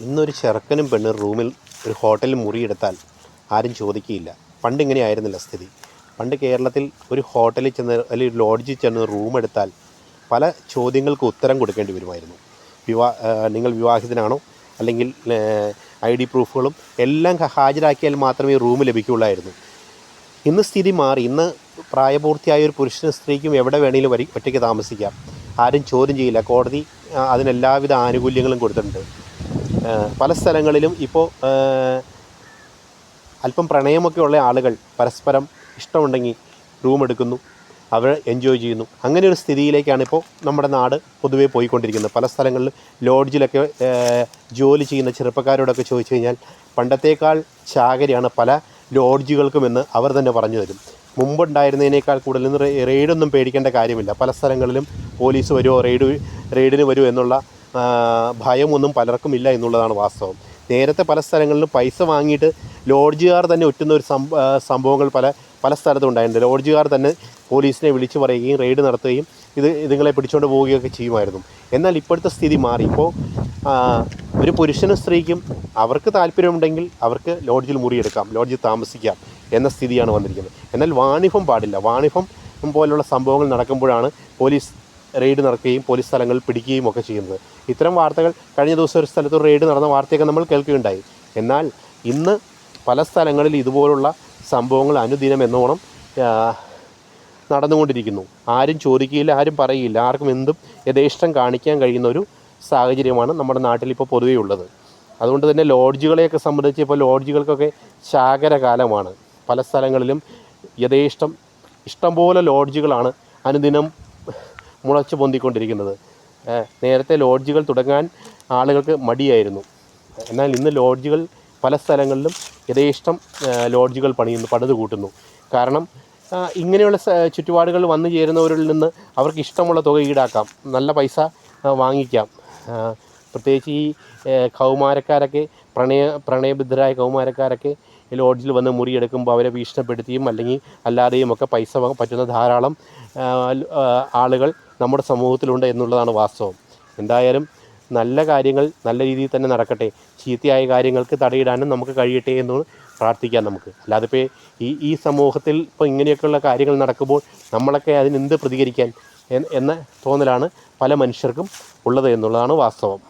ഇന്നൊരു ചെറുക്കനും പെണ്ണും റൂമിൽ ഒരു ഹോട്ടലിൽ മുറിയെടുത്താൽ ആരും ചോദിക്കുകയില്ല. പണ്ട് ഇങ്ങനെ ആയിരുന്നില്ല സ്ഥിതി. പണ്ട് കേരളത്തിൽ ഒരു ഹോട്ടലിൽ ചെന്ന് അല്ലെങ്കിൽ ഒരു ലോഡ്ജിൽ ചെന്ന് റൂം എടുത്താൽ പല ചോദ്യങ്ങൾക്ക് ഉത്തരം കൊടുക്കേണ്ടി വരുമായിരുന്നു. നിങ്ങൾ വിവാഹിതനാണോ, അല്ലെങ്കിൽ ID പ്രൂഫുകളും എല്ലാം ഹാജരാക്കിയാൽ മാത്രമേ റൂം ലഭിക്കുകയുള്ളായിരുന്നു. ഇന്ന് സ്ഥിതി മാറി. ഇന്ന് പ്രായപൂർത്തിയായ ഒരു പുരുഷനും സ്ത്രീക്കും എവിടെ വേണമെങ്കിലും ഒറ്റയ്ക്ക് താമസിക്കാം. ആരും ചോദ്യം ചെയ്യില്ല. കോടതി അതിനെല്ലാവിധ ആനുകൂല്യങ്ങളും കൊടുത്തിട്ടുണ്ട്. പല സ്ഥലങ്ങളിലും ഇപ്പോൾ അല്പം പ്രണയമൊക്കെ ഉള്ള ആളുകൾ പരസ്പരം ഇഷ്ടമുണ്ടെങ്കിൽ റൂം എടുക്കുന്നു, അവർ എൻജോയ് ചെയ്യുന്നു. അങ്ങനെ ഒരു സ്ഥിതിയിലേക്കാണ് ഇപ്പോൾ നമ്മുടെ നാട് പൊതുവേ പോയിക്കൊണ്ടിരിക്കുന്നത്. പല സ്ഥലങ്ങളിലും ലോഡ്ജിലൊക്കെ ജോലി ചെയ്യുന്ന ചെറുപ്പക്കാരോടൊക്കെ ചോദിച്ചു കഴിഞ്ഞാൽ പണ്ടത്തേക്കാൾ ചാകരയാണ് പല ലോഡ്ജുകൾക്കുമെന്ന് അവർ തന്നെ പറഞ്ഞു തരും. മുമ്പുണ്ടായിരുന്നതിനേക്കാൾ കൂടുതൽ ഇന്ന് റെയ്ഡൊന്നും പേടിക്കേണ്ട കാര്യമില്ല. പല സ്ഥലങ്ങളിലും പോലീസ് വരുമോ, റെയ്ഡിന് വരുമോ എന്നുള്ള ഭയമൊന്നും പലർക്കും ഇല്ല എന്നുള്ളതാണ് വാസ്തവം. നേരത്തെ പല സ്ഥലങ്ങളിലും പൈസ വാങ്ങിയിട്ട് ലോഡ്ജുകാർ തന്നെ ഒറ്റുന്ന ഒരു സംഭവങ്ങൾ പല സ്ഥലത്തും ഉണ്ടായിട്ടുണ്ട്. ലോഡ്ജുകാർ തന്നെ പോലീസിനെ വിളിച്ചു പറയുകയും റെയ്ഡ് നടത്തുകയും ഇതുങ്ങളെ പിടിച്ചുകൊണ്ട് പോവുകയൊക്കെ ചെയ്യുമായിരുന്നു. എന്നാൽ ഇപ്പോഴത്തെ സ്ഥിതി മാറി. ഇപ്പോൾ ഒരു പുരുഷനും സ്ത്രീക്കും അവർക്ക് താല്പര്യമുണ്ടെങ്കിൽ അവർക്ക് ലോഡ്ജിൽ മുറിയെടുക്കാം, ലോഡ്ജിൽ താമസിക്കാം എന്ന സ്ഥിതിയാണ് വന്നിരിക്കുന്നത്. എന്നാൽ വാണിഭം പാടില്ല. വാണിഭം പോലുള്ള സംഭവങ്ങൾ നടക്കുമ്പോഴാണ് പോലീസ് റെയ്ഡ് നടക്കുകയും പോലീസ് സ്ഥലങ്ങളിൽ പിടിക്കുകയും ഒക്കെ ചെയ്യുന്നത്. ഇത്തരം വാർത്തകൾ കഴിഞ്ഞ ദിവസം ഒരു സ്ഥലത്ത് റെയ്ഡ് നടന്ന വാർത്തയൊക്കെ നമ്മൾ കേൾക്കുകയുണ്ടായി. എന്നാൽ ഇന്ന് പല സ്ഥലങ്ങളിൽ ഇതുപോലുള്ള സംഭവങ്ങൾ അനുദിനം എന്നോണം നടന്നുകൊണ്ടിരിക്കുന്നു. ആരും ചോദിക്കുകയില്ല, ആരും പറയുകയില്ല. ആർക്കും എന്തും യഥേഷ്ടം കാണിക്കാൻ കഴിയുന്ന ഒരു സാഹചര്യമാണ് നമ്മുടെ നാട്ടിൽ ഇപ്പോൾ പൊതുവേ ഉള്ളത്. അതുകൊണ്ട് തന്നെ ലോഡ്ജുകളെയൊക്കെ സംബന്ധിച്ച് ഇപ്പോൾ ലോഡ്ജുകൾക്കൊക്കെ ചാകരകാലമാണ്. പല സ്ഥലങ്ങളിലും ഇഷ്ടംപോലെ ലോഡ്ജുകളാണ് അനുദിനം മുളച്ചു പൊന്തിക്കൊണ്ടിരിക്കുന്നത്. നേരത്തെ ലോഡ്ജുകൾ തുടങ്ങാൻ ആളുകൾക്ക് മടിയായിരുന്നു. എന്നാൽ ഇന്ന് ലോഡ്ജുകൾ പല സ്ഥലങ്ങളിലും യഥേഷ്ടം ലോഡ്ജുകൾ പണിത് കൂട്ടുന്നു. കാരണം ഇങ്ങനെയുള്ള ചുറ്റുപാടുകൾ വന്നു ചേരുന്നവരിൽ നിന്ന് അവർക്ക് ഇഷ്ടമുള്ള തുക ഈടാക്കാം, നല്ല പൈസ വാങ്ങിക്കാം. പ്രത്യേകിച്ച് ഈ കൗമാരക്കാരൊക്കെ പ്രണയബദ്ധരായ കൗമാരക്കാരൊക്കെ ലോഡ്ജിൽ വന്ന് മുറിയെടുക്കുമ്പോൾ അവരെ ഭീഷണിപ്പെടുത്തിയും അല്ലെങ്കിൽ അല്ലാതെയും ഒക്കെ പൈസ പറ്റുന്ന ധാരാളം ആളുകൾ നമ്മുടെ സമൂഹത്തിലുണ്ട് എന്നുള്ളതാണ് വാസ്തവം. എന്തായാലും നല്ല കാര്യങ്ങൾ നല്ല രീതിയിൽ തന്നെ നടക്കട്ടെ. ചീത്തയായ കാര്യങ്ങൾക്ക് തടയിടാനും നമുക്ക് കഴിയട്ടെ എന്ന് പ്രാർത്ഥിക്കാം നമുക്ക്. അല്ലാതെ ഇപ്പോൾ ഈ സമൂഹത്തിൽ ഇപ്പോൾ ഇങ്ങനെയൊക്കെയുള്ള കാര്യങ്ങൾ നടക്കുമ്പോൾ നമ്മളൊക്കെ അതിനെന്ത് പ്രതികരിക്കാൻ എന്ന തോന്നലാണ് പല മനുഷ്യർക്കും ഉള്ളത് എന്നുള്ളതാണ് വാസ്തവം.